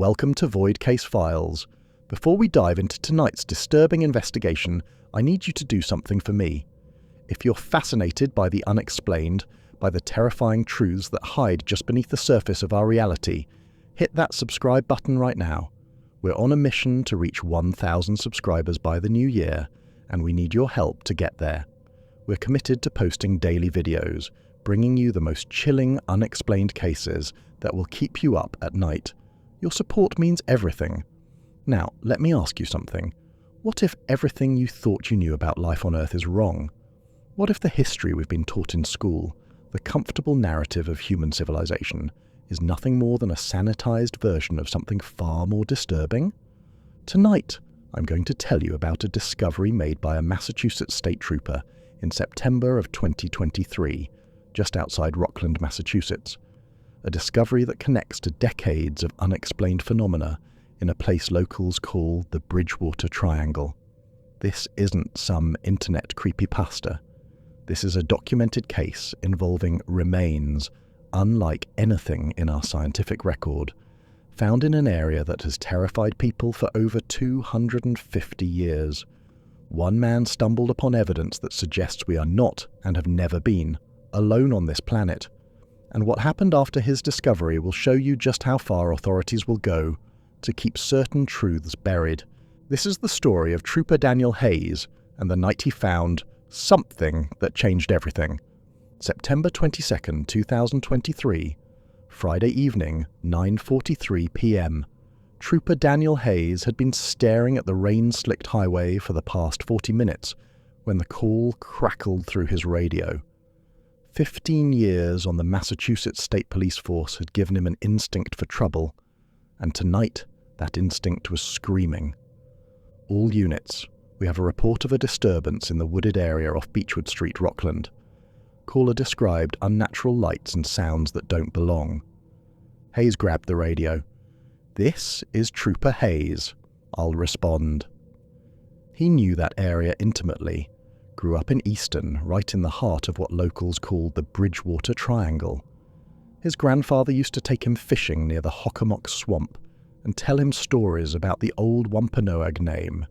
Welcome to Void Case Files. Before we dive into tonight's disturbing investigation, I need you to do something for me. If you're fascinated by the unexplained, by the terrifying truths that hide just beneath the surface of our reality, hit that subscribe button right now. We're on a mission to reach 1,000 subscribers by the new year, and we need your help to get there. We're committed to posting daily videos, bringing you the most chilling, unexplained cases that will keep you up at night. Your support means everything. Now, let me ask you something. What if everything you thought you knew about life on Earth is wrong? What if the history we've been taught in school, the comfortable narrative of human civilization, is nothing more than a sanitized version of something far more disturbing? Tonight, I'm going to tell you about a discovery made by a Massachusetts state trooper in September of 2023, just outside Rockland, Massachusetts. A discovery that connects to decades of unexplained phenomena in a place locals call the Bridgewater Triangle. This isn't some internet creepypasta. This is a documented case involving remains unlike anything in our scientific record, found in an area that has terrified people for over 250 years. One man stumbled upon evidence that suggests we are not, and have never been, alone on this planet. And what happened after his discovery will show you just how far authorities will go to keep certain truths buried. This is the story of Trooper Daniel Hayes and the night he found something that changed everything. September 22nd, 2023, Friday evening, 9:43 p.m. Trooper Daniel Hayes had been staring at the rain-slicked highway for the past 40 minutes when the call crackled through his radio. 15 years on the Massachusetts State Police Force had given him an instinct for trouble, and tonight that instinct was screaming. All units, we have a report of a disturbance in the wooded area off Beechwood Street, Rockland. Caller described unnatural lights and sounds that don't belong. Hayes grabbed the radio. "This is Trooper Hayes. I'll respond." He knew that area intimately. Grew up in Easton, right in the heart of what locals called the Bridgewater Triangle. His grandfather used to take him fishing near the Hockomock Swamp and tell him stories about the old Wampanoag name,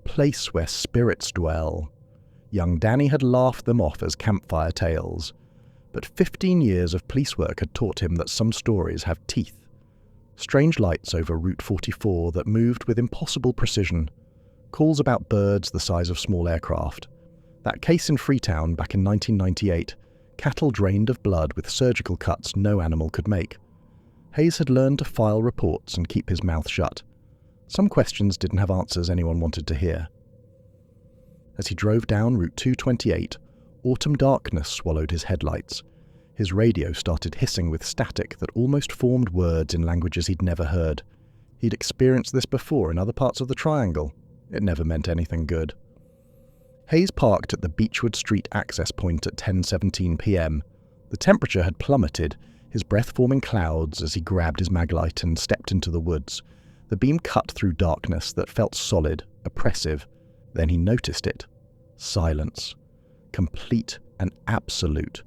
place where spirits dwell. Young Danny had laughed them off as campfire tales, but 15 years of police work had taught him that some stories have teeth. Strange lights over Route 44 that moved with impossible precision. Calls about birds the size of small aircraft. That case in Freetown back in 1998, cattle drained of blood with surgical cuts no animal could make. Hayes had learned to file reports and keep his mouth shut. Some questions didn't have answers anyone wanted to hear. As he drove down Route 228, autumn darkness swallowed his headlights. His radio started hissing with static that almost formed words in languages he'd never heard. He'd experienced this before in other parts of the triangle. It never meant anything good. Hayes parked at the Beechwood Street access point at 10:17 p.m. The temperature had plummeted, his breath forming clouds as he grabbed his maglite and stepped into the woods. The beam cut through darkness that felt solid, oppressive. Then he noticed it. Silence. Complete and absolute.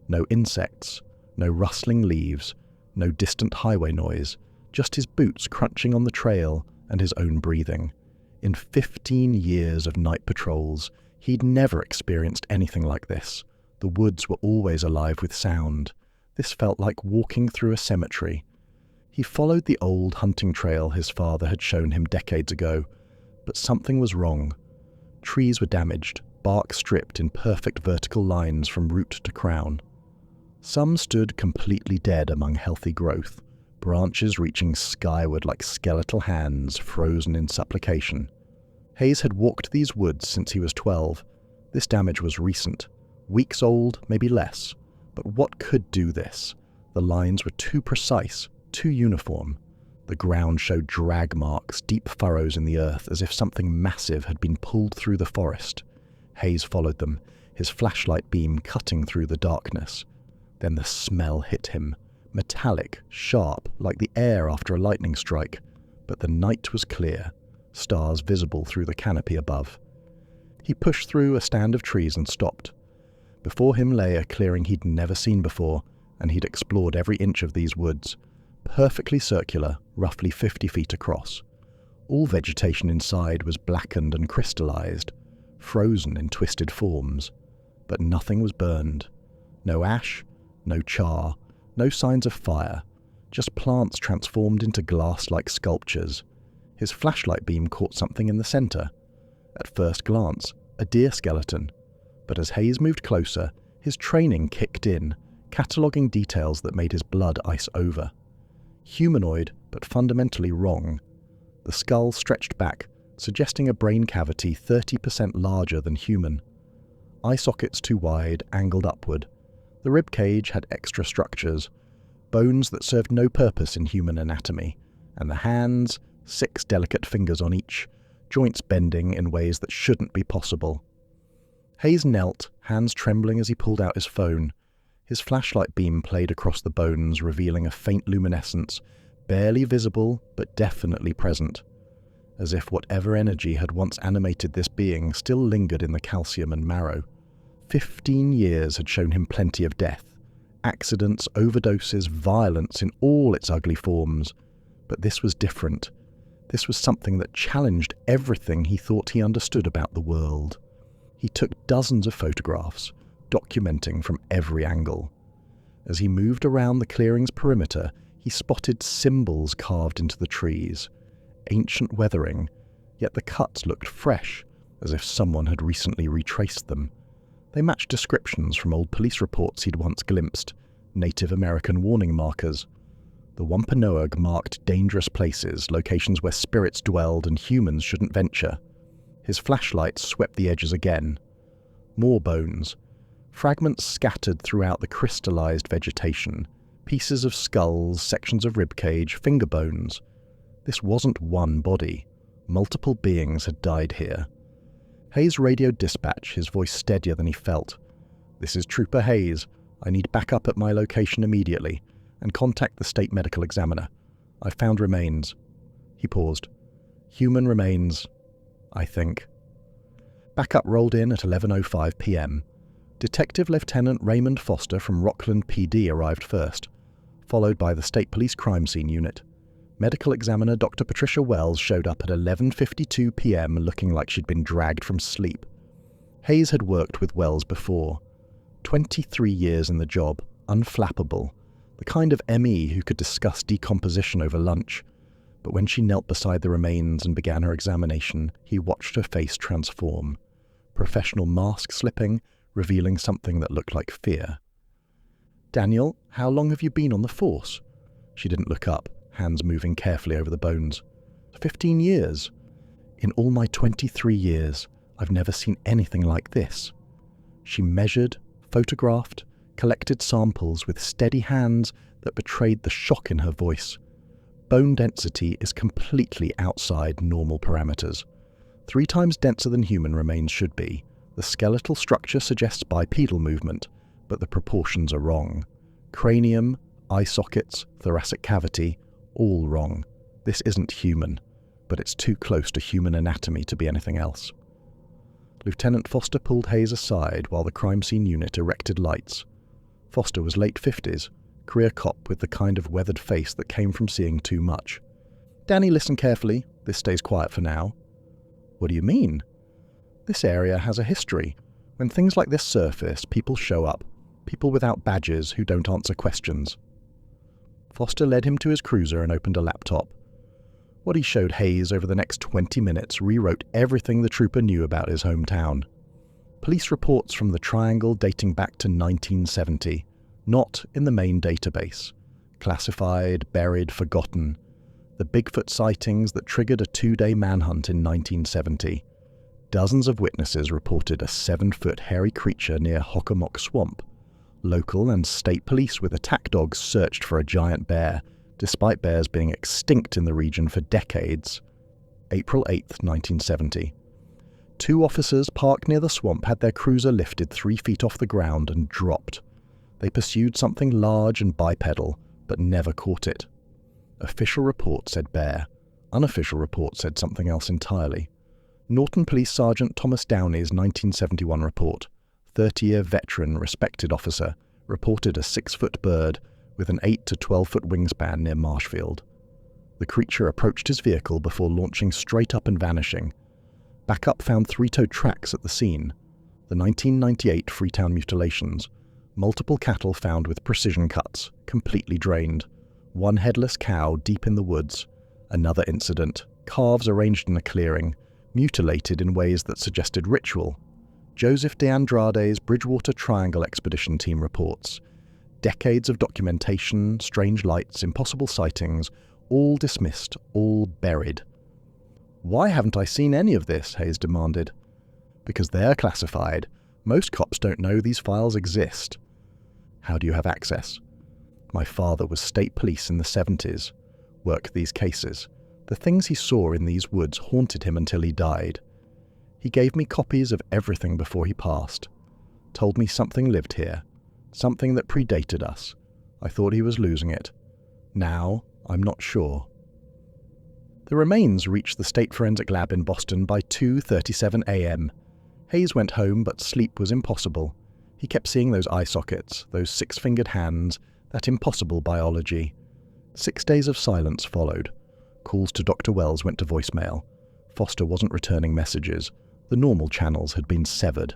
No insects, no rustling leaves, no distant highway noise, just his boots crunching on the trail and his own breathing. In 15 years of night patrols, he'd never experienced anything like this. The woods were always alive with sound. This felt like walking through a cemetery. He followed the old hunting trail his father had shown him decades ago, but something was wrong. Trees were damaged, bark stripped in perfect vertical lines from root to crown. Some stood completely dead among healthy growth, branches reaching skyward like skeletal hands frozen in supplication. Hayes had walked these woods since he was 12. This damage was recent, weeks old, maybe less. But what could do this? The lines were too precise, too uniform. The ground showed drag marks, deep furrows in the earth, as if something massive had been pulled through the forest. Hayes followed them, his flashlight beam cutting through the darkness. Then the smell hit him, metallic, sharp, like the air after a lightning strike. But the night was clear, stars visible through the canopy above. He pushed through a stand of trees and stopped. Before him lay a clearing he'd never seen before, and he'd explored every inch of these woods. Perfectly circular, roughly 50 feet across. All vegetation inside was blackened and crystallized, frozen in twisted forms. But nothing was burned. No ash, no char, no signs of fire, just plants transformed into glass-like sculptures. His flashlight beam caught something in the center. At first glance, a deer skeleton. But as Hayes moved closer, his training kicked in, cataloguing details that made his blood ice over. Humanoid, but fundamentally wrong. The skull stretched back, suggesting a brain cavity 30% larger than human. Eye sockets too wide, angled upward. The rib cage had extra structures, bones that served no purpose in human anatomy, and the hands, 6 delicate fingers on each, joints bending in ways that shouldn't be possible. Hayes knelt, hands trembling as he pulled out his phone. His flashlight beam played across the bones, revealing a faint luminescence, barely visible but definitely present, as if whatever energy had once animated this being still lingered in the calcium and marrow. 15 years had shown him plenty of death, accidents, overdoses, violence in all its ugly forms. But this was different. This was something that challenged everything he thought he understood about the world. He took dozens of photographs, documenting from every angle. As he moved around the clearing's perimeter, he spotted symbols carved into the trees, ancient weathering, yet the cuts looked fresh, as if someone had recently retraced them. They matched descriptions from old police reports he'd once glimpsed, Native American warning markers. The Wampanoag marked dangerous places, locations where spirits dwelled and humans shouldn't venture. His flashlight swept the edges again. More bones. Fragments scattered throughout the crystallized vegetation. Pieces of skulls, sections of ribcage, finger bones. This wasn't one body. Multiple beings had died here. Hayes radioed dispatch, his voice steadier than he felt. "This is Trooper Hayes. I need backup at my location immediately, and contact the state medical examiner. I've found remains." He paused. "Human remains, I think." Backup rolled in at 11:05 p.m. Detective Lieutenant Raymond Foster from Rockland PD arrived first, followed by the State Police Crime Scene Unit. Medical examiner Dr. Patricia Wells showed up at 11:52 p.m. looking like she'd been dragged from sleep. Hayes had worked with Wells before. 23 years in the job, unflappable, the kind of ME who could discuss decomposition over lunch. But when she knelt beside the remains and began her examination, he watched her face transform. Professional mask slipping, revealing something that looked like fear. "Daniel, how long have you been on the force?" She didn't look up, hands moving carefully over the bones. 15 years. In all my 23 years, I've never seen anything like this. She measured, photographed, collected samples with steady hands that betrayed the shock in her voice. Bone density is completely outside normal parameters. 3 times denser than human remains should be. The skeletal structure suggests bipedal movement, but the proportions are wrong. Cranium, eye sockets, thoracic cavity, all wrong. This isn't human, but it's too close to human anatomy to be anything else. Lieutenant Foster pulled Hayes aside while the crime scene unit erected lights. Foster was late 50s, career cop with the kind of weathered face that came from seeing too much. "Danny, listen carefully. This stays quiet for now." "What do you mean?" "This area has a history. When things like this surface, people show up. People without badges who don't answer questions." Foster led him to his cruiser and opened a laptop. What he showed Hayes over the next 20 minutes rewrote everything the trooper knew about his hometown. Police reports from the Triangle dating back to 1970, not in the main database. Classified, buried, forgotten. The Bigfoot sightings that triggered a 2-day manhunt in 1970. Dozens of witnesses reported a 7-foot hairy creature near Hockomock Swamp. Local and state police with attack dogs searched for a giant bear, despite bears being extinct in the region for decades. April 8, 1970. 2 officers parked near the swamp had their cruiser lifted 3 feet off the ground and dropped. They pursued something large and bipedal, but never caught it. Official report said bear. Unofficial report said something else entirely. Norton Police Sergeant Thomas Downey's 1971 report, 30-year veteran, respected officer, reported a 6-foot bird with an 8 to 12-foot wingspan near Marshfield. The creature approached his vehicle before launching straight up and vanishing. Backup found three-toed tracks at the scene. The 1998 Freetown mutilations. Multiple cattle found with precision cuts, completely drained. One headless cow deep in the woods. Another incident. Calves arranged in a clearing, mutilated in ways that suggested ritual. Joseph de Andrade's Bridgewater Triangle Expedition team reports. Decades of documentation, strange lights, impossible sightings, all dismissed, all buried. "Why haven't I seen any of this?" Hayes demanded. "Because they're classified. Most cops don't know these files exist." "How do you have access?" "My father was state police in the 70s. Worked these cases. The things he saw in these woods haunted him until he died. He gave me copies of everything before he passed. Told me something lived here. Something that predated us. I thought he was losing it. Now, I'm not sure." The remains reached the State Forensic Lab in Boston by 2:37 a.m. Hayes went home, but sleep was impossible. He kept seeing those eye sockets, those six-fingered hands, that impossible biology. 6 days of silence followed. Calls to Dr. Wells went to voicemail. Foster wasn't returning messages. The normal channels had been severed.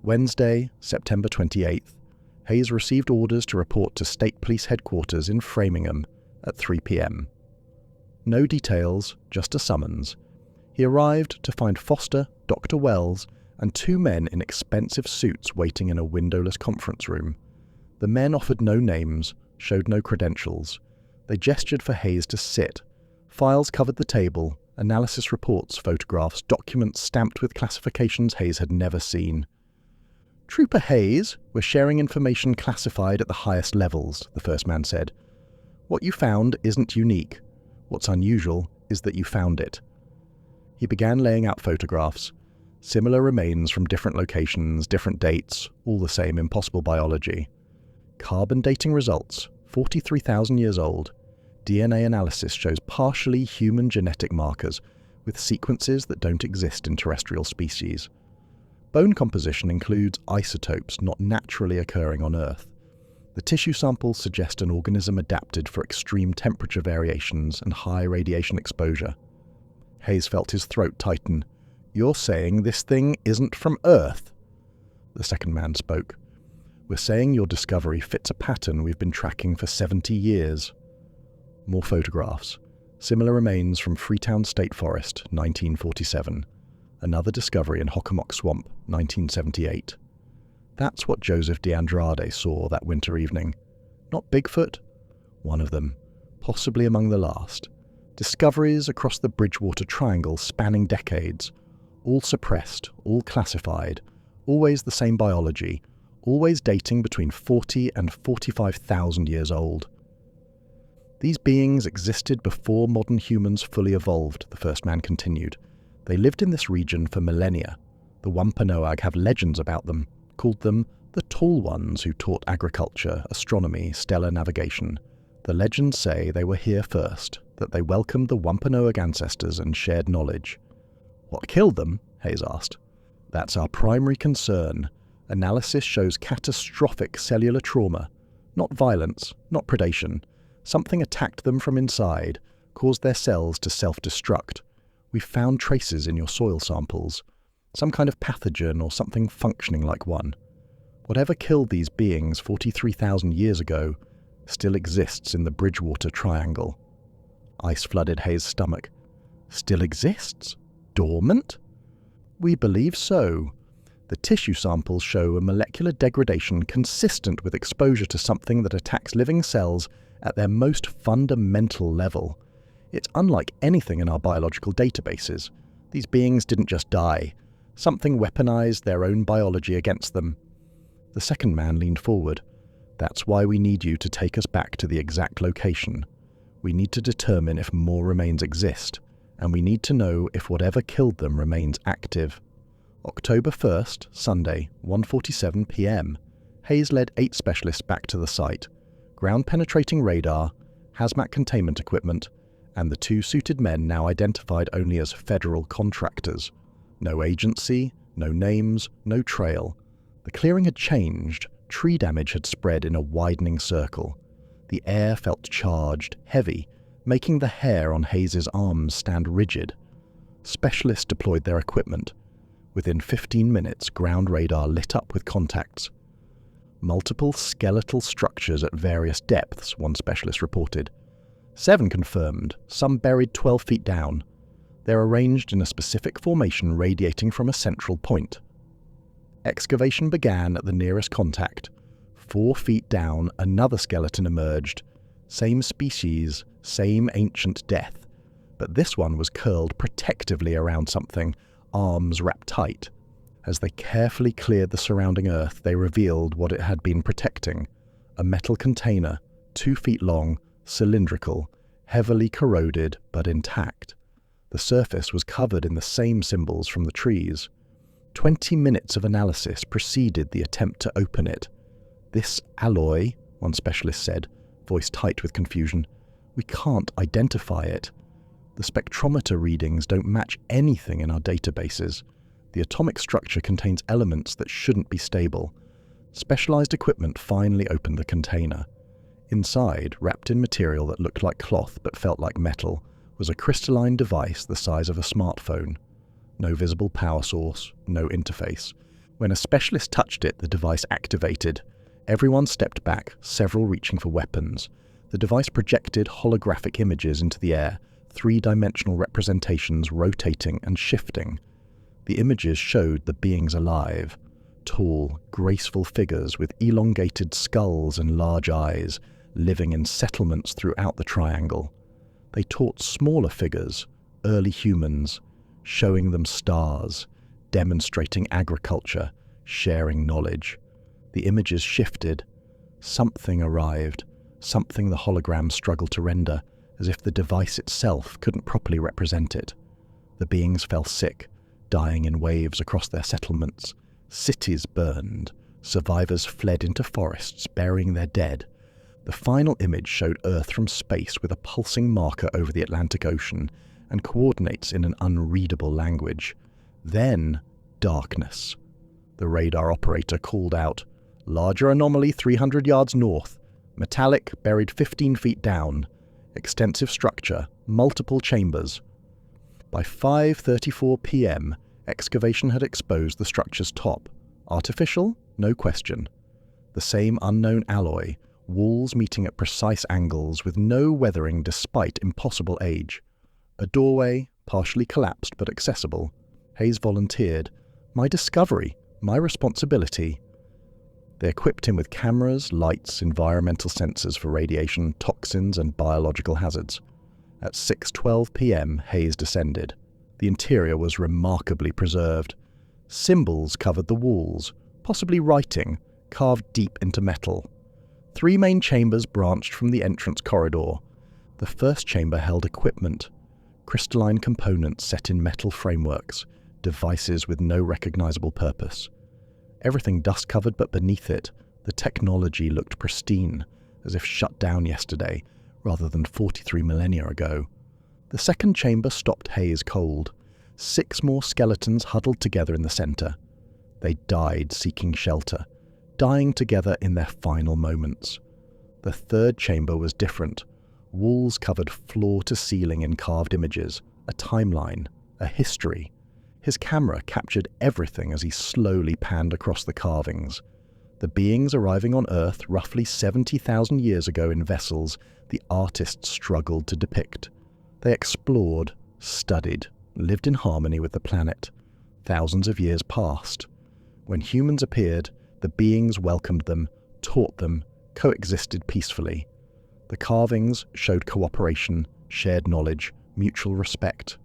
Wednesday, September 28th, Hayes received orders to report to State Police Headquarters in Framingham at 3 p.m. No details, just a summons. He arrived to find Foster, Dr. Wells, and two men in expensive suits waiting in a windowless conference room. The men offered no names, showed no credentials. They gestured for Hayes to sit. Files covered the table, analysis reports, photographs, documents stamped with classifications Hayes had never seen. "Trooper Hayes, we're sharing information classified at the highest levels," the first man said. "What you found isn't unique. What's unusual is that you found it." He began laying out photographs. Similar remains from different locations, different dates, all the same impossible biology. Carbon dating results, 43,000 years old. DNA analysis shows partially human genetic markers with sequences that don't exist in terrestrial species. Bone composition includes isotopes not naturally occurring on Earth. The tissue samples suggest an organism adapted for extreme temperature variations and high radiation exposure. Hayes felt his throat tighten. "You're saying this thing isn't from Earth?" The second man spoke. "We're saying your discovery fits a pattern we've been tracking for 70 years. More photographs. Similar remains from Freetown State Forest, 1947. Another discovery in Hockomock Swamp, 1978. That's what Joseph de Andrade saw that winter evening. Not Bigfoot? One of them, possibly among the last. Discoveries across the Bridgewater Triangle spanning decades. All suppressed, all classified, always the same biology, always dating between 40 and 45,000 years old. These beings existed before modern humans fully evolved, the first man continued. They lived in this region for millennia. The Wampanoag have legends about them, called them the Tall Ones who taught agriculture, astronomy, stellar navigation. The legends say they were here first, that they welcomed the Wampanoag ancestors and shared knowledge. What killed them? Hayes asked. That's our primary concern. Analysis shows catastrophic cellular trauma. Not violence, not predation. Something attacked them from inside, caused their cells to self-destruct. We've found traces in your soil samples. Some kind of pathogen or something functioning like one. Whatever killed these beings 43,000 years ago still exists in the Bridgewater Triangle. Ice flooded Hayes' stomach. Still exists? Dormant? We believe so. The tissue samples show a molecular degradation consistent with exposure to something that attacks living cells at their most fundamental level. It's unlike anything in our biological databases. These beings didn't just die. Something weaponized their own biology against them. The second man leaned forward. That's why we need you to take us back to the exact location. We need to determine if more remains exist, and we need to know if whatever killed them remains active. October 1st, Sunday, 1:47 p.m. Hayes led 8 specialists back to the site. Ground-penetrating radar, hazmat containment equipment, and the 2 suited men now identified only as federal contractors. No agency, no names, no trail. The clearing had changed. Tree damage had spread in a widening circle. The air felt charged, heavy, making the hair on Hayes's arms stand rigid. Specialists deployed their equipment. Within 15 minutes, ground radar lit up with contacts. Multiple skeletal structures at various depths, one specialist reported. 7 confirmed, some buried 12 feet down. They're arranged in a specific formation radiating from a central point. Excavation began at the nearest contact. 4 feet down, another skeleton emerged. Same species, same ancient death. But this one was curled protectively around something, arms wrapped tight. As they carefully cleared the surrounding earth, they revealed what it had been protecting. A metal container, 2 feet long, cylindrical, heavily corroded but intact. The surface was covered in the same symbols from the trees. 20 minutes of analysis preceded the attempt to open it. "This alloy," one specialist said, voice tight with confusion, "we can't identify it. The spectrometer readings don't match anything in our databases. The atomic structure contains elements that shouldn't be stable." Specialized equipment finally opened the container. Inside, wrapped in material that looked like cloth but felt like metal, was a crystalline device the size of a smartphone. No visible power source, no interface. When a specialist touched it, the device activated. Everyone stepped back, several reaching for weapons. The device projected holographic images into the air, 3-dimensional representations rotating and shifting. The images showed the beings alive. Tall, graceful figures with elongated skulls and large eyes, living in settlements throughout the triangle. They taught smaller figures, early humans, showing them stars, demonstrating agriculture, sharing knowledge. The images shifted. Something arrived, something the hologram struggled to render, as if the device itself couldn't properly represent it. The beings fell sick, dying in waves across their settlements. Cities burned. Survivors fled into forests, burying their dead. The final image showed Earth from space with a pulsing marker over the Atlantic Ocean and coordinates in an unreadable language. Then, darkness. The radar operator called out, "Larger anomaly 300 yards north. Metallic, buried 15 feet down. Extensive structure, multiple chambers." By 5:34 p.m., excavation had exposed the structure's top. Artificial? No question. The same unknown alloy, walls meeting at precise angles with no weathering despite impossible age. A doorway, partially collapsed but accessible. Hayes volunteered. "My discovery, my responsibility." They equipped him with cameras, lights, environmental sensors for radiation, toxins, and biological hazards. At 6:12 p.m., Hayes descended. The interior was remarkably preserved. Symbols covered the walls, possibly writing, carved deep into metal. 3 main chambers branched from the entrance corridor. The first chamber held equipment, crystalline components set in metal frameworks, devices with no recognizable purpose. Everything dust-covered, but beneath it, the technology looked pristine, as if shut down yesterday, rather than 43 millennia ago. The second chamber stopped Hayes cold. 6 more skeletons huddled together in the center. They died seeking shelter, dying together in their final moments. The third chamber was different. Walls covered floor to ceiling in carved images, a timeline, a history. His camera captured everything as he slowly panned across the carvings. The beings arriving on Earth roughly 70,000 years ago in vessels the artists struggled to depict. They explored, studied, lived in harmony with the planet. Thousands of years passed. When humans appeared, the beings welcomed them, taught them, coexisted peacefully. The carvings showed cooperation, shared knowledge, mutual respect.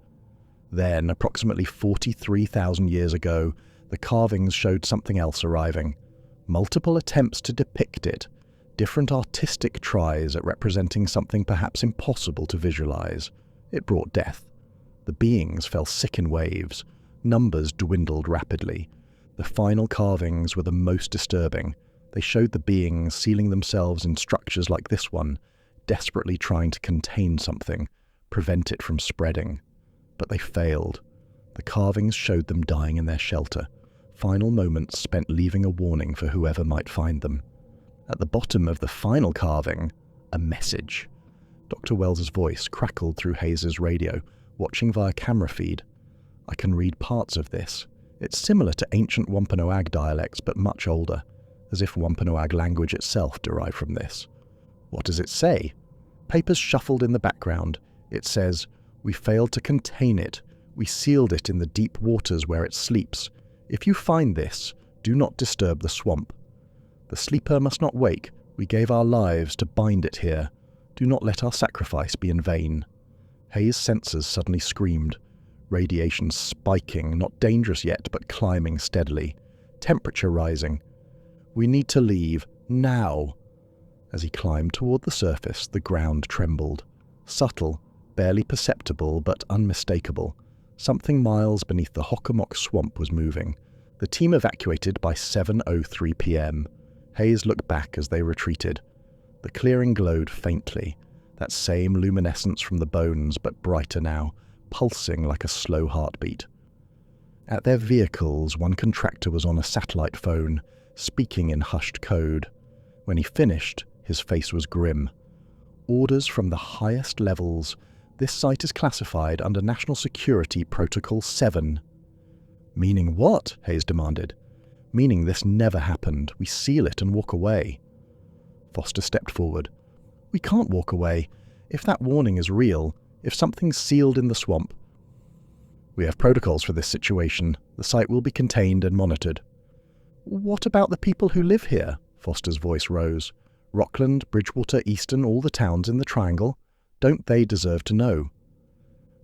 Then, approximately 43,000 years ago, the carvings showed something else arriving. Multiple attempts to depict it, different artistic tries at representing something perhaps impossible to visualize. It brought death. The beings fell sick in waves. Numbers dwindled rapidly. The final carvings were the most disturbing. They showed the beings sealing themselves in structures like this one, desperately trying to contain something, prevent it from spreading. But they failed. The carvings showed them dying in their shelter, final moments spent leaving a warning for whoever might find them. At the bottom of the final carving, a message. Dr. Wells's voice crackled through Hayes's radio, watching via camera feed. I can read parts of this. It's similar to ancient Wampanoag dialects, but much older, as if Wampanoag language itself derived from this. What does it say? Papers shuffled in the background. It says, "We failed to contain it. We sealed it in the deep waters where it sleeps. If you find this, do not disturb the swamp. The sleeper must not wake. We gave our lives to bind it here. Do not let our sacrifice be in vain." Hayes' sensors suddenly screamed. Radiation spiking, not dangerous yet, but climbing steadily. Temperature rising. "We need to leave, now." As he climbed toward the surface, the ground trembled. Subtle, barely perceptible, but unmistakable. Something miles beneath the Hockomock swamp was moving. The team evacuated by 7:03 p.m. Hayes looked back as they retreated. The clearing glowed faintly, that same luminescence from the bones, but brighter now, pulsing like a slow heartbeat. At their vehicles, one contractor was on a satellite phone, speaking in hushed code. When he finished, his face was grim. "Orders from the highest levels. This site is classified under National Security Protocol 7. "Meaning what?" Hayes demanded. "Meaning this never happened. We seal it and walk away." Foster stepped forward. "We can't walk away. If that warning is real, if something's sealed in the swamp." "We have protocols for this situation. The site will be contained and monitored." "What about the people who live here?" Foster's voice rose. "Rockland, Bridgewater, Easton, all the towns in the Triangle. Don't they deserve to know?"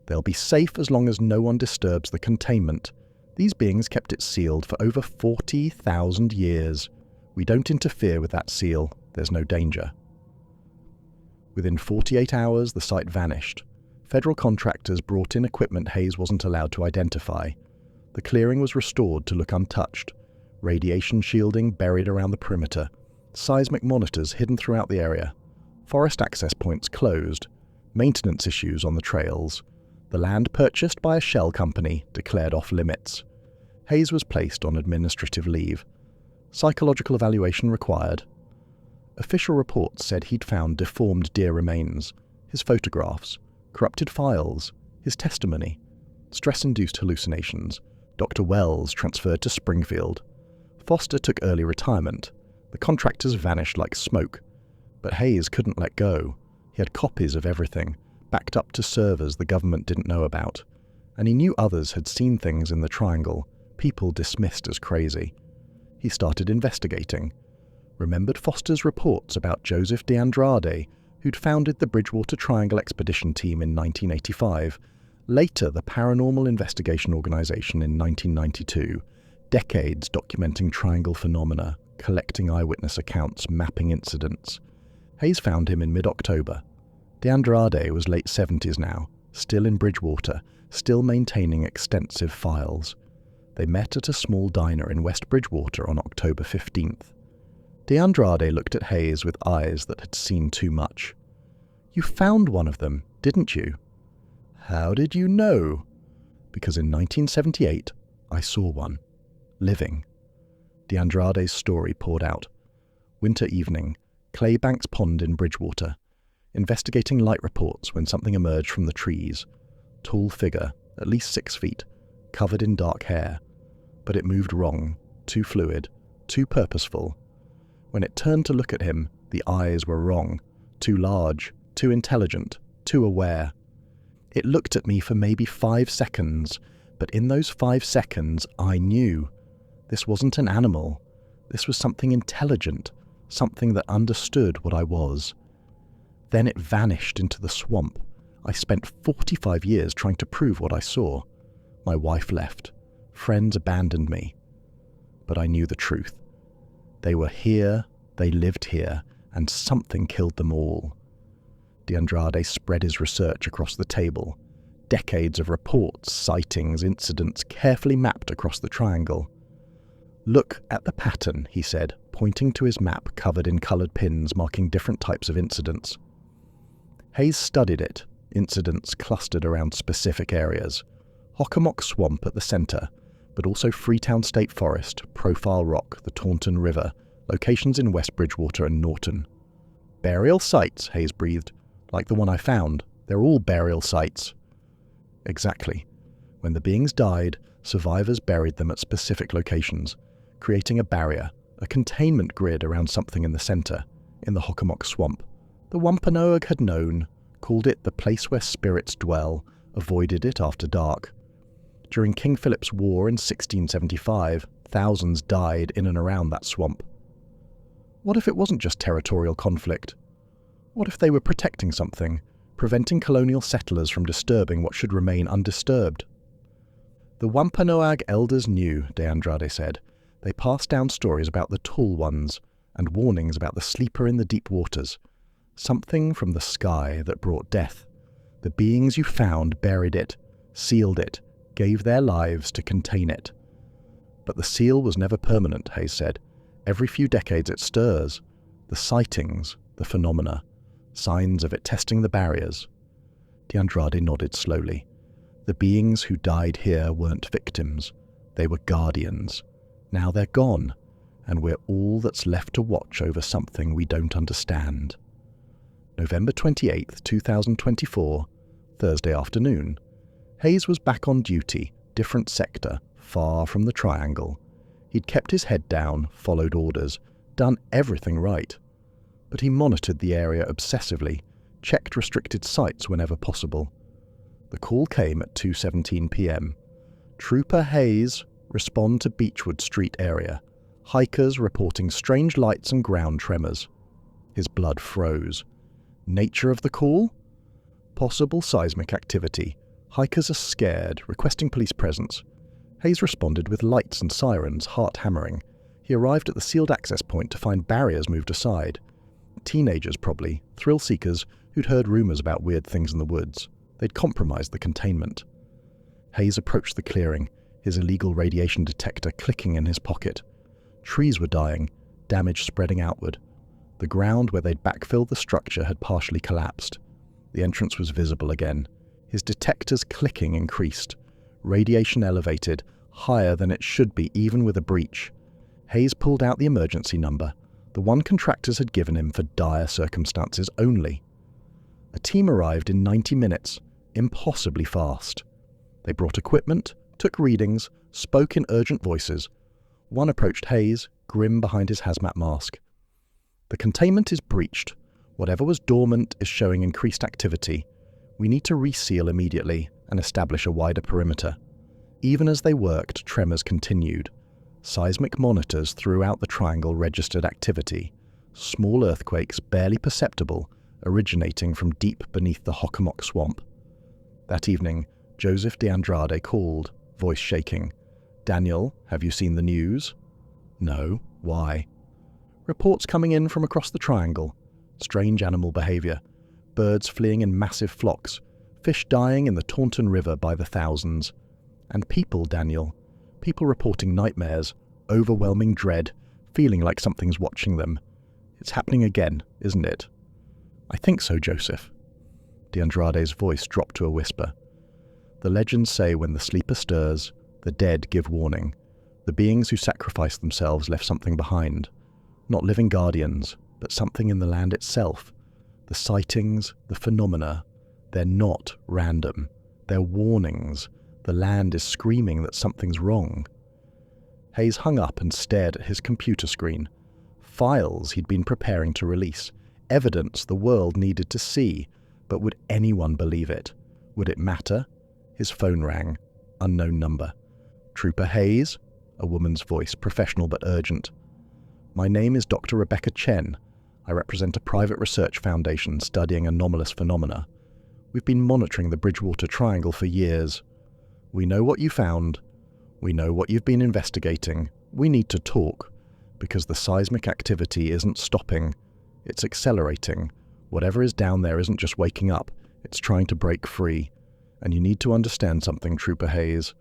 "They'll be safe as long as no one disturbs the containment. These beings kept it sealed for over 40,000 years. We don't interfere with that seal. There's no danger." Within 48 hours, the site vanished. Federal contractors brought in equipment Hayes wasn't allowed to identify. The clearing was restored to look untouched. Radiation shielding buried around the perimeter. Seismic monitors hidden throughout the area. Forest access points closed. Maintenance issues on the trails. The land purchased by a shell company declared off limits. Hayes was placed on administrative leave. Psychological evaluation required. Official reports said he'd found deformed deer remains, his photographs, corrupted files, his testimony, stress-induced hallucinations. Dr. Wells transferred to Springfield. Foster took early retirement. The contractors vanished like smoke. But Hayes couldn't let go. He had copies of everything, backed up to servers the government didn't know about. And he knew others had seen things in the Triangle, people dismissed as crazy. He started investigating. Remembered Foster's reports about Joseph DeAndrade, who'd founded the Bridgewater Triangle Expedition Team in 1985, later the Paranormal Investigation Organization in 1992, decades documenting Triangle phenomena, collecting eyewitness accounts, mapping incidents. Hayes found him in mid-October. DeAndrade was late 70s now, still in Bridgewater, still maintaining extensive files. They met at a small diner in West Bridgewater on October 15th. DeAndrade looked at Hayes with eyes that had seen too much. "You found one of them, didn't you?" "How did you know?" "Because in 1978, I saw one. Living." DeAndrade's story poured out. Winter evening, Claybanks Pond in Bridgewater. Investigating light reports when something emerged from the trees. Tall figure, at least 6 feet, covered in dark hair. But it moved wrong, too fluid, too purposeful. When it turned to look at him, the eyes were wrong, too large, too intelligent, too aware. It looked at me for maybe 5 seconds, but in those 5 seconds I knew. This wasn't an animal. This was something intelligent, something that understood what I was. Then it vanished into the swamp. I spent 45 years trying to prove what I saw. My wife left. Friends abandoned me. But I knew the truth. They were here, they lived here, and something killed them all. DeAndrade spread his research across the table. Decades of reports, sightings, incidents, carefully mapped across the Triangle. "Look at the pattern," he said, pointing to his map covered in coloured pins marking different types of incidents. Hayes studied it, incidents clustered around specific areas. Hockomock Swamp at the centre, but also Freetown State Forest, Profile Rock, the Taunton River, locations in West Bridgewater and Norton. "Burial sites," Hayes breathed, Like the one I found. They're all burial sites. Exactly. When the beings died, survivors buried them at specific locations, creating a barrier, a containment grid around something in the center, in the Hockomock Swamp. The Wampanoag had known, called it the place where spirits dwell, avoided it after dark. During King Philip's War in 1675, thousands died in and around that swamp. What if it wasn't just territorial conflict? What if they were protecting something, preventing colonial settlers from disturbing what should remain undisturbed? The Wampanoag elders knew, De Andrade said. They passed down stories about the tall ones and warnings about the sleeper in the deep waters, something from the sky that brought death. The beings you found buried it, sealed it, gave their lives to contain it. But the seal was never permanent, Hayes said. Every few decades it stirs. The sightings, the phenomena, signs of it testing the barriers. De Andrade nodded slowly. The beings who died here weren't victims. They were guardians. Now they're gone, and we're all that's left to watch over something we don't understand. November 28th, 2024, Thursday afternoon. Hayes was back on duty, different sector, far from the triangle. He'd kept his head down, followed orders, done everything right. But he monitored the area obsessively, checked restricted sites whenever possible. The call came at 2:17 p.m. Trooper Hayes, respond to Beechwood Street area. Hikers reporting strange lights and ground tremors. His blood froze. Nature of the call? Possible seismic activity. Hikers are scared, requesting police presence. Hayes responded with lights and sirens, heart hammering. He arrived at the sealed access point to find barriers moved aside. Teenagers probably, thrill seekers who'd heard rumors about weird things in the woods. They'd compromised the containment. Hayes approached the clearing, his illegal radiation detector clicking in his pocket. Trees were dying, damage spreading outward. The ground where they'd backfilled the structure had partially collapsed. The entrance was visible again. His detector's clicking increased. Radiation elevated, higher than it should be even with a breach. Hayes pulled out the emergency number, the one contractors had given him for dire circumstances only. A team arrived in 90 minutes, impossibly fast. They brought equipment, took readings, spoke in urgent voices. One approached Hayes, grim behind his hazmat mask. The containment is breached. Whatever was dormant is showing increased activity. We need to reseal immediately and establish a wider perimeter. Even as they worked, tremors continued. Seismic monitors throughout the triangle registered activity. Small earthquakes, barely perceptible, originating from deep beneath the Hockomock Swamp. That evening, Joseph De Andrade called, voice shaking. "Daniel, have you seen the news?" "No. Why?" "Reports coming in from across the triangle. Strange animal behavior. Birds fleeing in massive flocks. Fish dying in the Taunton River by the thousands. And people, Daniel. People reporting nightmares, overwhelming dread, feeling like something's watching them. It's happening again, isn't it?" "I think so, Joseph." De Andrade's voice dropped to a whisper. "The legends say when the sleeper stirs, the dead give warning. The beings who sacrificed themselves left something behind. Not living guardians, but something in the land itself. The sightings, the phenomena, they're not random. They're warnings. The land is screaming that something's wrong." Hayes hung up and stared at his computer screen. Files he'd been preparing to release. Evidence the world needed to see. But would anyone believe it? Would it matter? His phone rang. Unknown number. "Trooper Hayes?" A woman's voice, professional but urgent. "My name is Dr. Rebecca Chen. I represent a private research foundation studying anomalous phenomena. We've been monitoring the Bridgewater Triangle for years. We know what you found. We know what you've been investigating. We need to talk, because the seismic activity isn't stopping. It's accelerating. Whatever is down there isn't just waking up. It's trying to break free. And you need to understand something, Trooper Hayes.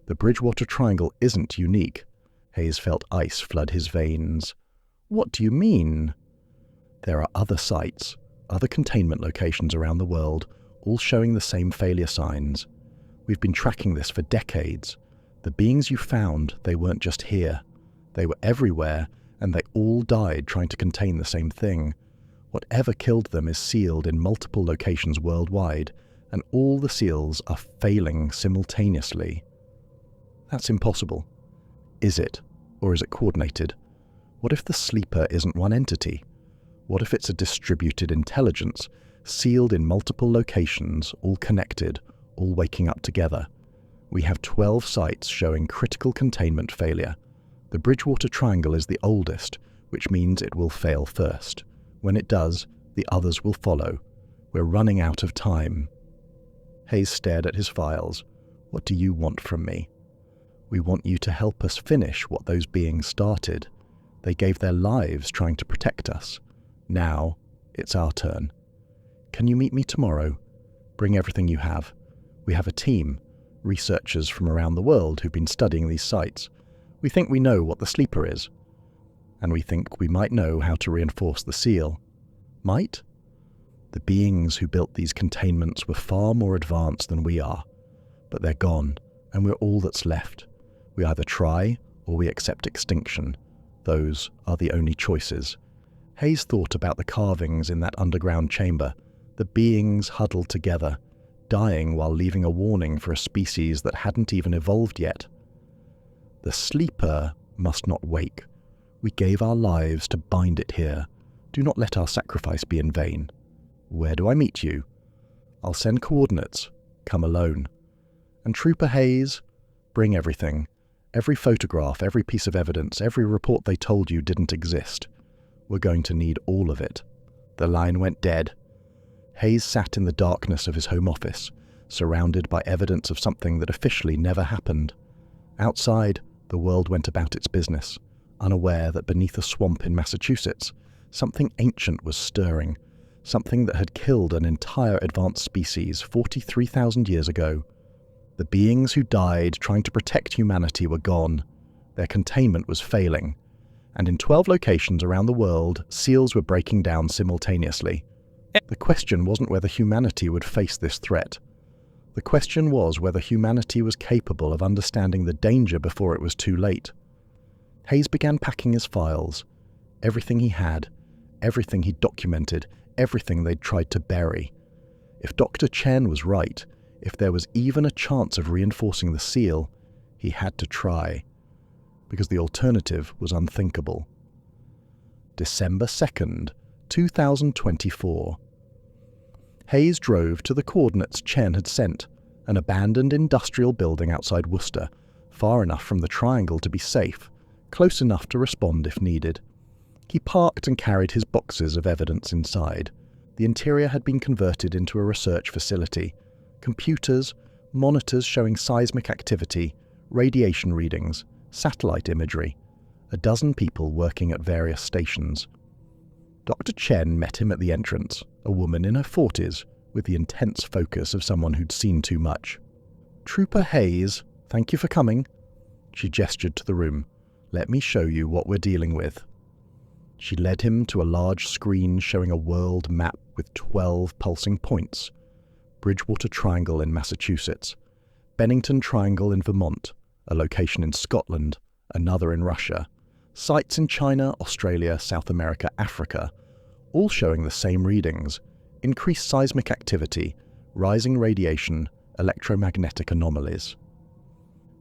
The Bridgewater Triangle isn't unique." Hayes felt ice flood his veins. "What do you mean?" "There are other sites, other containment locations around the world, all showing the same failure signs. We've been tracking this for decades. The beings you found, they weren't just here. They were everywhere, and they all died trying to contain the same thing. Whatever killed them is sealed in multiple locations worldwide, and all the seals are failing simultaneously. That's impossible. Is it? Or is it coordinated? What if the sleeper isn't one entity? What if it's a distributed intelligence, sealed in multiple locations, all connected, all waking up together? We have 12 sites showing critical containment failure. The Bridgewater Triangle is the oldest, which means it will fail first. When it does, the others will follow. We're running out of time. Hayes stared at his files. What do you want from me? We want you to help us finish what those beings started. They gave their lives trying to protect us. Now, it's our turn. Can you meet me tomorrow? Bring everything you have. We have a team, researchers from around the world who've been studying these sites. We think we know what the sleeper is. And we think we might know how to reinforce the seal. Might? The beings who built these containments were far more advanced than we are. But they're gone, and we're all that's left. We either try, or we accept extinction. Those are the only choices. Hayes thought about the carvings in that underground chamber, the beings huddled together, dying while leaving a warning for a species that hadn't even evolved yet. The sleeper must not wake. We gave our lives to bind it here. Do not let our sacrifice be in vain. Where do I meet you? I'll send coordinates. Come alone. And Trooper Hayes, bring everything. Every photograph, every piece of evidence, every report they told you didn't exist. We're going to need all of it. The line went dead. Hayes sat in the darkness of his home office, surrounded by evidence of something that officially never happened. Outside, the world went about its business, unaware that beneath a swamp in Massachusetts, something ancient was stirring, something that had killed an entire advanced species 43,000 years ago. The beings who died trying to protect humanity were gone. Their containment was failing, and in 12 locations around the world, seals were breaking down simultaneously. The question wasn't whether humanity would face this threat. The question was whether humanity was capable of understanding the danger before it was too late. Hayes began packing his files, everything he had, everything he'd documented, everything they'd tried to bury. If Dr. Chen was right, if there was even a chance of reinforcing the seal, he had to try, because the alternative was unthinkable. December 2nd, 2024. Hayes drove to the coordinates Chen had sent, an abandoned industrial building outside Worcester, far enough from the triangle to be safe, close enough to respond if needed. He parked and carried his boxes of evidence inside. The interior had been converted into a research facility. Computers, monitors showing seismic activity, radiation readings, satellite imagery. A dozen people working at various stations. Dr. Chen met him at the entrance, a woman in her 40s, with the intense focus of someone who'd seen too much. Trooper Hayes, thank you for coming. She gestured to the room. Let me show you what we're dealing with. She led him to a large screen showing a world map with 12 pulsing points. Bridgewater Triangle in Massachusetts, Bennington Triangle in Vermont, a location in Scotland, another in Russia, sites in China, Australia, South America, Africa, all showing the same readings: increased seismic activity, rising radiation, electromagnetic anomalies.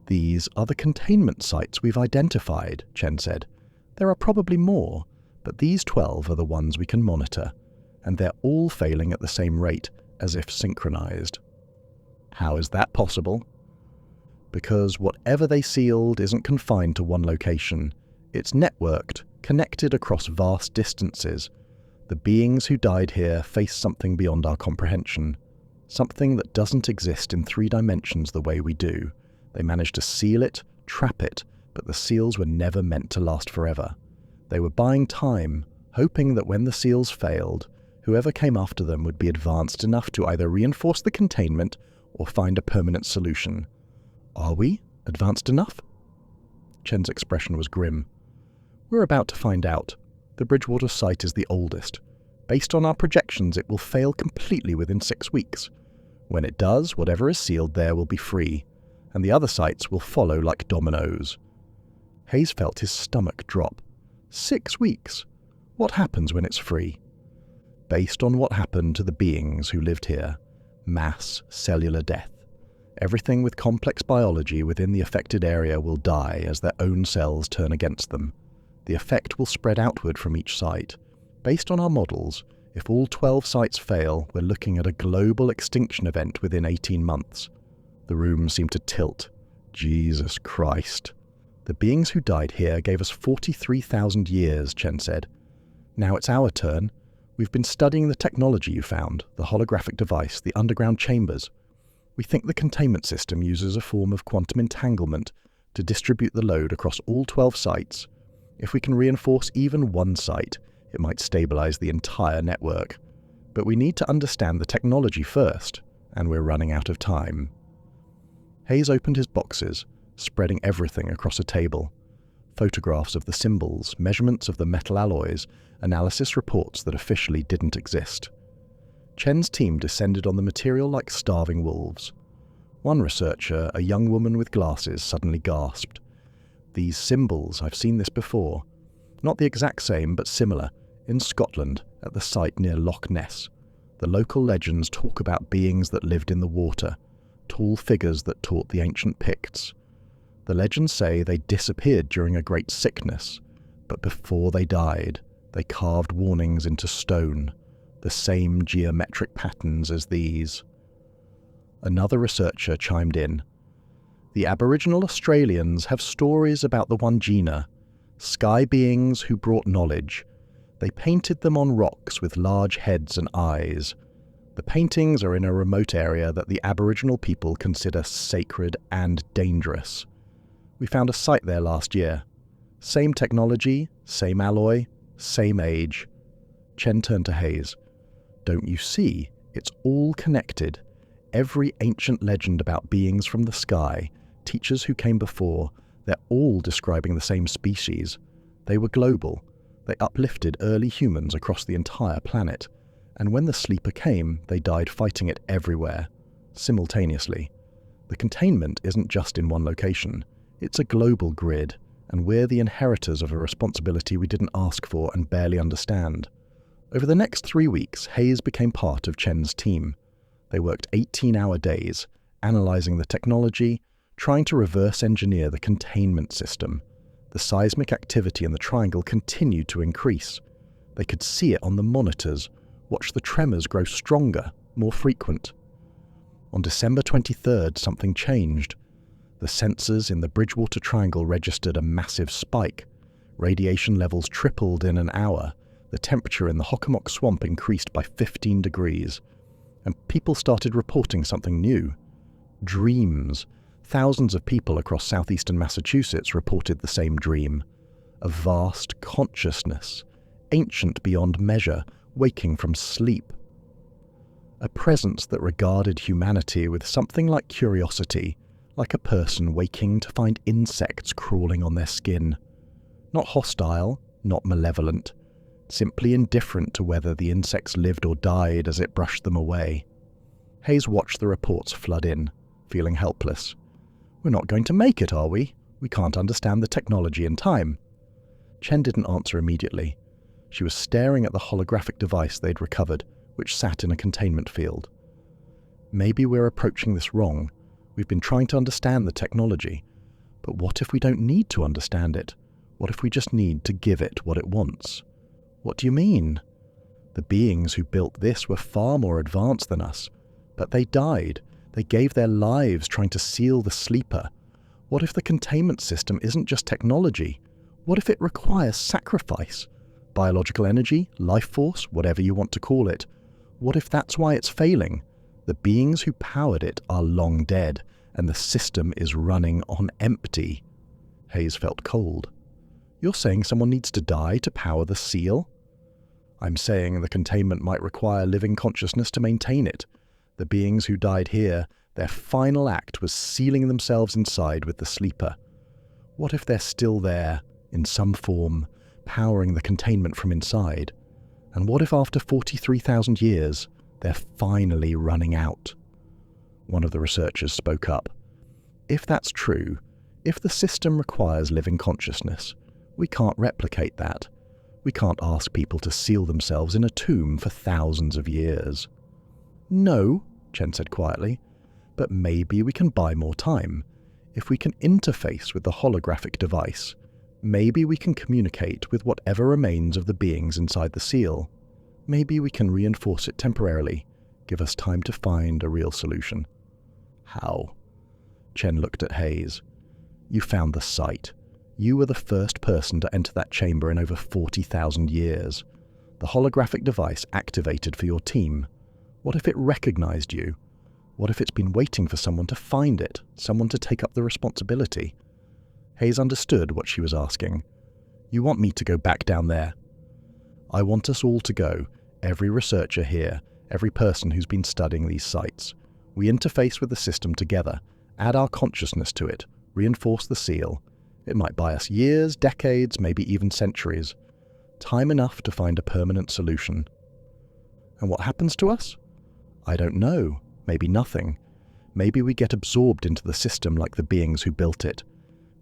These are the containment sites we've identified, Chen said. There are probably more, but these 12 are the ones we can monitor, and they're all failing at the same rate, as if synchronized. How is that possible? Because whatever they sealed isn't confined to one location. It's networked, connected across vast distances. The beings who died here face something beyond our comprehension, something that doesn't exist in 3 dimensions the way we do. They managed to seal it, trap it, but the seals were never meant to last forever. They were buying time, hoping that when the seals failed, whoever came after them would be advanced enough to either reinforce the containment or find a permanent solution. Are we advanced enough? Chen's expression was grim. We're about to find out. The Bridgewater site is the oldest. Based on our projections, it will fail completely within 6 weeks. When it does, whatever is sealed there will be free, and the other sites will follow like dominoes. Hayes felt his stomach drop. 6 weeks? What happens when it's free? based on what happened to the beings who lived here. Mass cellular death. Everything with complex biology within the affected area will die as their own cells turn against them. The effect will spread outward from each site. Based on our models, if all 12 sites fail, we're looking at a global extinction event within 18 months. The room seemed to tilt. Jesus Christ. The beings who died here gave us 43,000 years, Chen said. Now it's our turn. We've been studying the technology you found, the holographic device, the underground chambers. We think the containment system uses a form of quantum entanglement to distribute the load across all 12 sites. If we can reinforce even one site, it might stabilize the entire network. But we need to understand the technology first, and we're running out of time. Hayes opened his boxes, spreading everything across a table. Photographs of the symbols, measurements of the metal alloys, analysis reports that officially didn't exist. Chen's team descended on the material like starving wolves. One researcher, a young woman with glasses, suddenly gasped. These symbols, I've seen this before. Not the exact same, but similar, in Scotland, at the site near Loch Ness. The local legends talk about beings that lived in the water, tall figures that taught the ancient Picts. The legends say they disappeared during a great sickness, but before they died, they carved warnings into stone, the same geometric patterns as these. Another researcher chimed in. The Aboriginal Australians have stories about the Wangina, sky beings who brought knowledge. They painted them on rocks with large heads and eyes. The paintings are in a remote area that the Aboriginal people consider sacred and dangerous. We found a site there last year. Same technology, same alloy, same age. Chen turned to Hayes. Don't you see? It's all connected. Every ancient legend about beings from the sky, teachers who came before, they're all describing the same species. They were global. They uplifted early humans across the entire planet. And when the sleeper came, they died fighting it everywhere, simultaneously. The containment isn't just in one location. It's a global grid, and we're the inheritors of a responsibility we didn't ask for and barely understand. Over the next 3 weeks, Hayes became part of Chen's team. They worked 18-hour days, analyzing the technology, trying to reverse engineer the containment system. The seismic activity in the triangle continued to increase. They could see it on the monitors, watch the tremors grow stronger, more frequent. On December 23rd, something changed. The sensors in the Bridgewater Triangle registered a massive spike. Radiation levels tripled in an hour. The temperature in the Hockomock Swamp increased by 15 degrees. And people started reporting something new. Dreams. Thousands of people across southeastern Massachusetts reported the same dream. A vast consciousness, ancient beyond measure, waking from sleep. A presence that regarded humanity with something like curiosity, like a person waking to find insects crawling on their skin. Not hostile, not malevolent, simply indifferent to whether the insects lived or died as it brushed them away. Hayes watched the reports flood in, feeling helpless. We're not going to make it, are we? We can't understand the technology in time. Chen didn't answer immediately. She was staring at the holographic device they'd recovered, which sat in a containment field. Maybe we're approaching this wrong. We've been trying to understand the technology. But what if we don't need to understand it? What if we just need to give it what it wants? What do you mean? The beings who built this were far more advanced than us. But they died. They gave their lives trying to seal the sleeper. What if the containment system isn't just technology? What if it requires sacrifice? Biological energy, life force, whatever you want to call it. What if that's why it's failing? The beings who powered it are long dead, and the system is running on empty. Hayes felt cold. You're saying someone needs to die to power the seal? I'm saying the containment might require living consciousness to maintain it. The beings who died here, their final act was sealing themselves inside with the sleeper. What if they're still there, in some form, powering the containment from inside? And what if after 43,000 years, they're finally running out? One of the researchers spoke up. If that's true, if the system requires living consciousness, we can't replicate that. We can't ask people to seal themselves in a tomb for thousands of years. No, Chen said quietly, but maybe we can buy more time. If we can interface with the holographic device, maybe we can communicate with whatever remains of the beings inside the seal. Maybe we can reinforce it temporarily, give us time to find a real solution. How? Chen looked at Hayes. You found the site. You were the first person to enter that chamber in over 40,000 years. The holographic device activated for your team. What if it recognized you? What if it's been waiting for someone to find it, someone to take up the responsibility? Hayes understood what she was asking. You want me to go back down there? I want us all to go, every researcher here, every person who's been studying these sites. We interface with the system together, add our consciousness to it, reinforce the seal. It might buy us years, decades, maybe even centuries. Time enough to find a permanent solution. And what happens to us? I don't know. Maybe nothing. Maybe we get absorbed into the system like the beings who built it.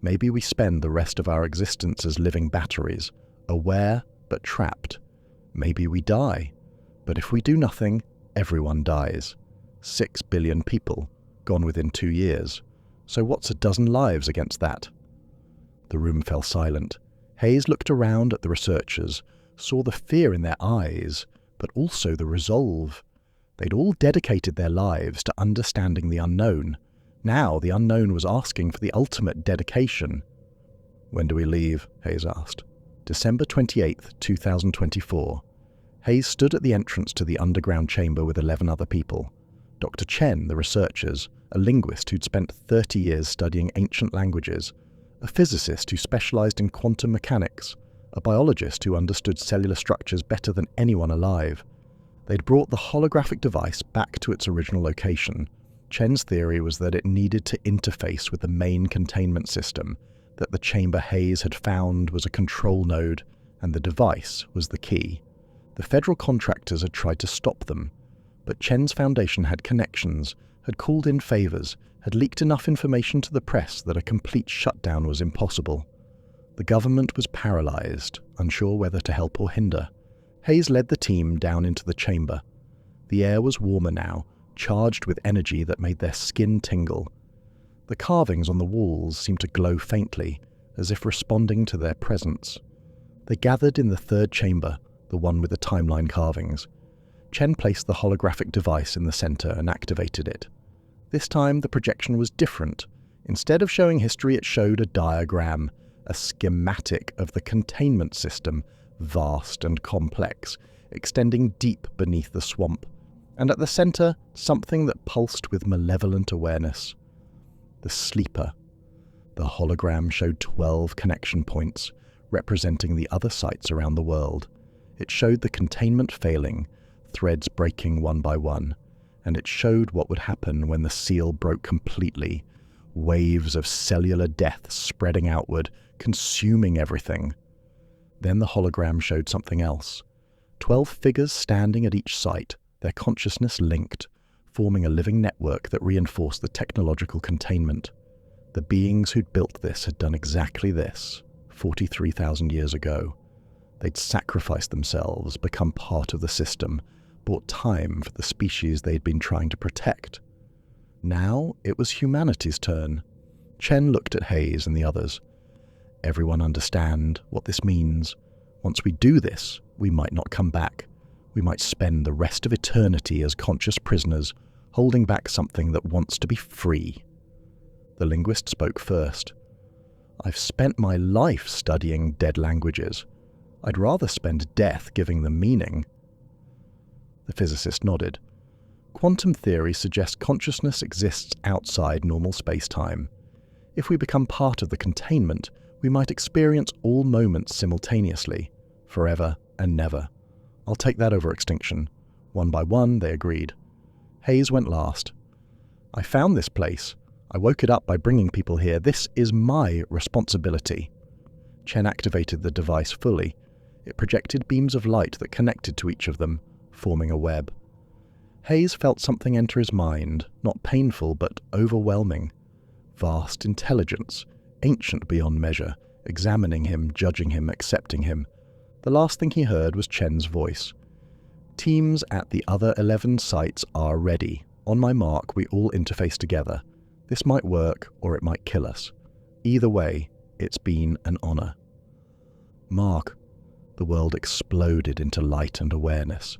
Maybe we spend the rest of our existence as living batteries, aware but trapped. Maybe we die. But if we do nothing, everyone dies. 6 billion people, gone within 2 years. So what's a dozen lives against that? The room fell silent. Hayes looked around at the researchers, saw the fear in their eyes, but also the resolve. They'd all dedicated their lives to understanding the unknown. Now the unknown was asking for the ultimate dedication. When do we leave? Hayes asked. December 28th, 2024. Hayes stood at the entrance to the underground chamber with 11 other people. Dr. Chen, the researchers, a linguist who'd spent 30 years studying ancient languages, a physicist who specialized in quantum mechanics, a biologist who understood cellular structures better than anyone alive. They'd brought the holographic device back to its original location. Chen's theory was that it needed to interface with the main containment system, that the chamber Hayes had found was a control node, and the device was the key. The federal contractors had tried to stop them, but Chen's foundation had connections, had called in favors, had leaked enough information to the press that a complete shutdown was impossible. The government was paralyzed, unsure whether to help or hinder. Hayes led the team down into the chamber. The air was warmer now, charged with energy that made their skin tingle. The carvings on the walls seemed to glow faintly, as if responding to their presence. They gathered in the third chamber, the one with the timeline carvings. Chen placed the holographic device in the center and activated it. This time the projection was different. Instead of showing history, it showed a diagram, a schematic of the containment system, vast and complex, extending deep beneath the swamp, and at the center, something that pulsed with malevolent awareness. The sleeper. The hologram showed 12 connection points, representing the other sites around the world. It showed the containment failing, threads breaking one by one, and it showed what would happen when the seal broke completely, waves of cellular death spreading outward, consuming everything. Then the hologram showed something else. 12 figures standing at each site, their consciousness linked, forming a living network that reinforced the technological containment. The beings who'd built this had done exactly this, 43,000 years ago. They'd sacrificed themselves, become part of the system, bought time for the species they'd been trying to protect. Now it was humanity's turn. Chen looked at Hayes and the others. Everyone understand what this means. Once we do this, we might not come back. We might spend the rest of eternity as conscious prisoners, holding back something that wants to be free. The linguist spoke first. I've spent my life studying dead languages. I'd rather spend death giving them meaning. The physicist nodded. Quantum theory suggests consciousness exists outside normal space-time. If we become part of the containment, we might experience all moments simultaneously, forever and never. I'll take that over extinction. One by one, they agreed. Hayes went last. I found this place. I woke it up by bringing people here. This is my responsibility. Chen activated the device fully. It projected beams of light that connected to each of them, forming a web. Hayes felt something enter his mind, not painful but overwhelming. Vast intelligence, ancient beyond measure, examining him, judging him, accepting him. The last thing he heard was Chen's voice. "Teams at the other 11 sites are ready. On my mark, we all interface together. This might work, or it might kill us. Either way, it's been an honor." "Mark." The world exploded into light and awareness.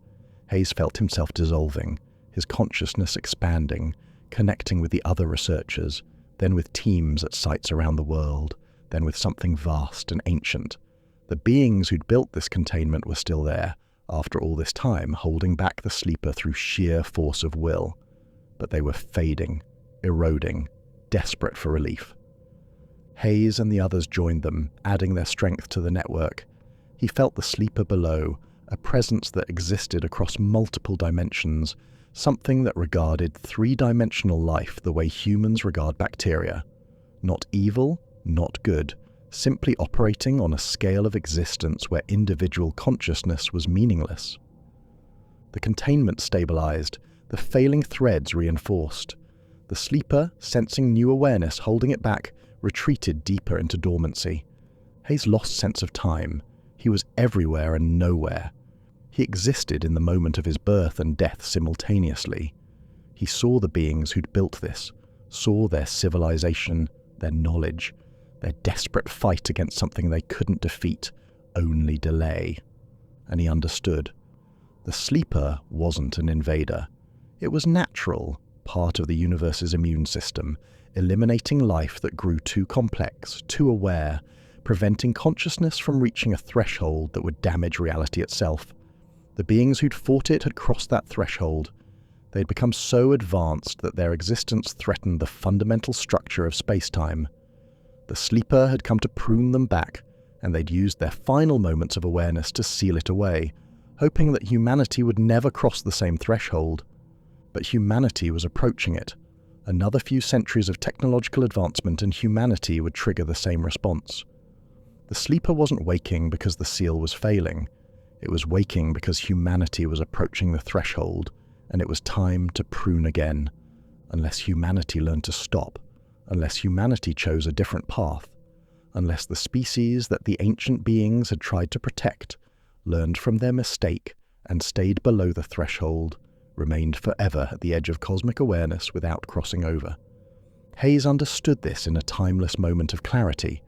Hayes felt himself dissolving, his consciousness expanding, connecting with the other researchers, then with teams at sites around the world, then with something vast and ancient. The beings who'd built this containment were still there, after all this time, holding back the sleeper through sheer force of will. But they were fading, eroding, desperate for relief. Hayes and the others joined them, adding their strength to the network. He felt the sleeper below, a presence that existed across multiple dimensions, something that regarded three-dimensional life the way humans regard bacteria. Not evil, not good, simply operating on a scale of existence where individual consciousness was meaningless. The containment stabilized, the failing threads reinforced. The sleeper, sensing new awareness holding it back, retreated deeper into dormancy. Hayes lost sense of time. He was everywhere and nowhere. He existed in the moment of his birth and death simultaneously. He saw the beings who'd built this, saw their civilization, their knowledge, their desperate fight against something they couldn't defeat, only delay. And he understood. The sleeper wasn't an invader. It was natural, part of the universe's immune system, eliminating life that grew too complex, too aware, preventing consciousness from reaching a threshold that would damage reality itself. The beings who'd fought it had crossed that threshold. They'd become so advanced that their existence threatened the fundamental structure of space-time. The sleeper had come to prune them back, and they'd used their final moments of awareness to seal it away, hoping that humanity would never cross the same threshold. But humanity was approaching it. Another few centuries of technological advancement and humanity would trigger the same response. The sleeper wasn't waking because the seal was failing. It was waking because humanity was approaching the threshold, and it was time to prune again, unless humanity learned to stop, unless humanity chose a different path, unless the species that the ancient beings had tried to protect learned from their mistake and stayed below the threshold, remained forever at the edge of cosmic awareness without crossing over. Hayes understood this in a timeless moment of clarity,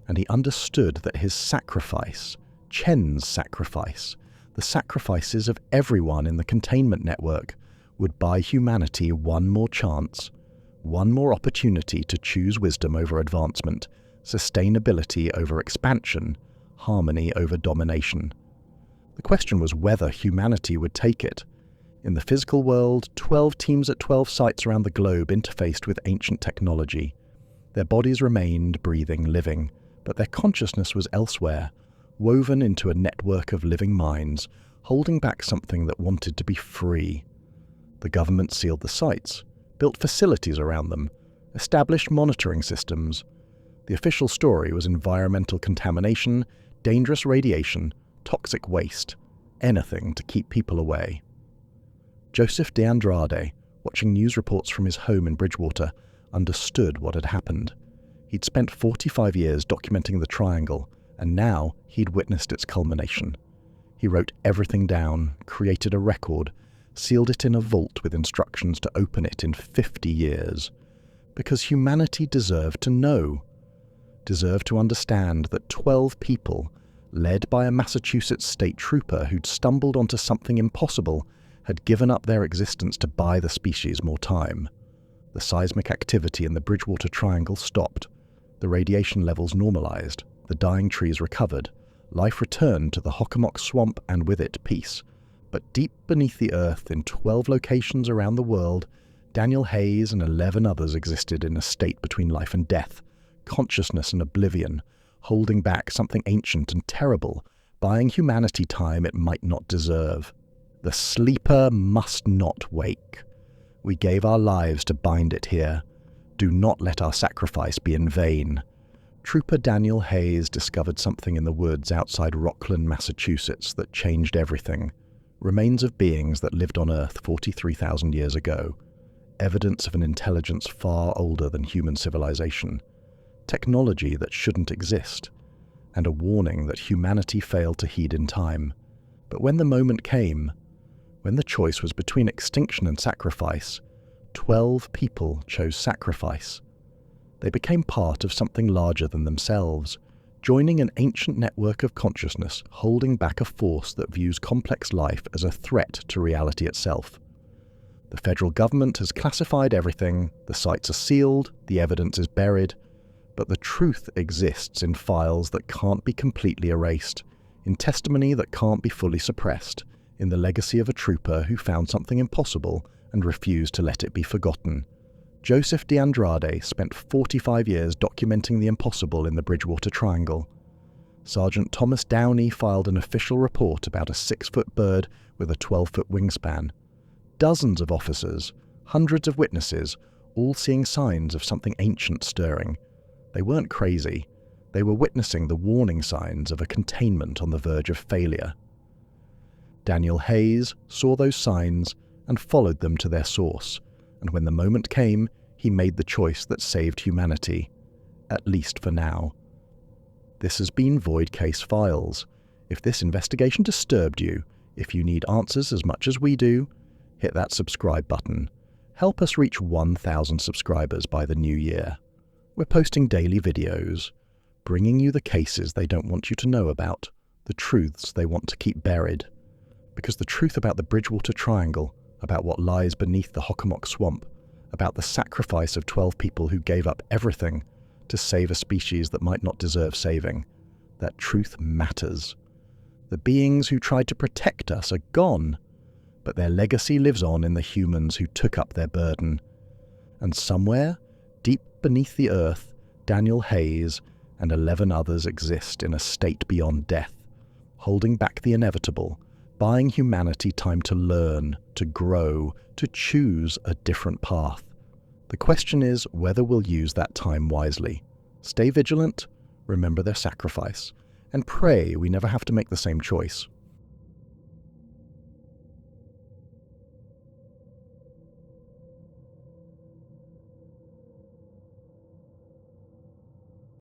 and he understood that his sacrifice, Chen's sacrifice, the sacrifices of everyone in the containment network, would buy humanity one more chance, one more opportunity to choose wisdom over advancement, sustainability over expansion, harmony over domination. The question was whether humanity would take it. In the physical world, 12 teams at 12 sites around the globe interfaced with ancient technology. Their bodies remained breathing, living, but their consciousness was elsewhere, woven into a network of living minds, holding back something that wanted to be free. The government sealed the sites, built facilities around them, established monitoring systems. The official story was environmental contamination, dangerous radiation, toxic waste, anything to keep people away. Joseph de Andrade, watching news reports from his home in Bridgewater, understood what had happened. He'd spent 45 years documenting the triangle, and now he'd witnessed its culmination. He wrote everything down, created a record, sealed it in a vault with instructions to open it in 50 years. Because humanity deserved to know, deserved to understand that 12 people, led by a Massachusetts state trooper who'd stumbled onto something impossible, had given up their existence to buy the species more time. The seismic activity in the Bridgewater Triangle stopped. The radiation levels normalized. The dying trees recovered. Life returned to the Hockomock Swamp and with it peace. But deep beneath the earth, in 12 locations around the world, Daniel Hayes and 11 others existed in a state between life and death, consciousness and oblivion, holding back something ancient and terrible, buying humanity time it might not deserve. The sleeper must not wake. We gave our lives to bind it here. Do not let our sacrifice be in vain. Trooper Daniel Hayes discovered something in the woods outside Rockland, Massachusetts that changed everything. Remains of beings that lived on Earth 43,000 years ago. Evidence of an intelligence far older than human civilization. Technology that shouldn't exist. and a warning that humanity failed to heed in time. But when the moment came, when the choice was between extinction and sacrifice, 12 people chose sacrifice. They became part of something larger than themselves, joining an ancient network of consciousness holding back a force that views complex life as a threat to reality itself. The federal government has classified everything, the sites are sealed, the evidence is buried, but the truth exists in files that can't be completely erased, in testimony that can't be fully suppressed, in the legacy of a trooper who found something impossible and refused to let it be forgotten. Joseph de Andrade spent 45 years documenting the impossible in the Bridgewater Triangle. Sergeant Thomas Downey filed an official report about a 6-foot bird with a 12-foot wingspan. Dozens of officers, hundreds of witnesses, all seeing signs of something ancient stirring. They weren't crazy. They were witnessing the warning signs of a containment on the verge of failure. Daniel Hayes saw those signs and followed them to their source, and when the moment came, he made the choice that saved humanity, at least for now. This has been Void Case Files. If this investigation disturbed you, if you need answers as much as we do, hit that subscribe button. Help us reach 1,000 subscribers by the new year. We're posting daily videos, bringing you the cases they don't want you to know about, the truths they want to keep buried. Because the truth about the Bridgewater Triangle, about what lies beneath the Hockomock Swamp, about the sacrifice of 12 people who gave up everything to save a species that might not deserve saving, that truth matters. The beings who tried to protect us are gone, but their legacy lives on in the humans who took up their burden. And somewhere, deep beneath the earth, Daniel Hayes and 11 others exist in a state beyond death, holding back the inevitable, buying humanity time to learn, to grow, to choose a different path. The question is whether we'll use that time wisely. Stay vigilant, remember their sacrifice, and pray we never have to make the same choice.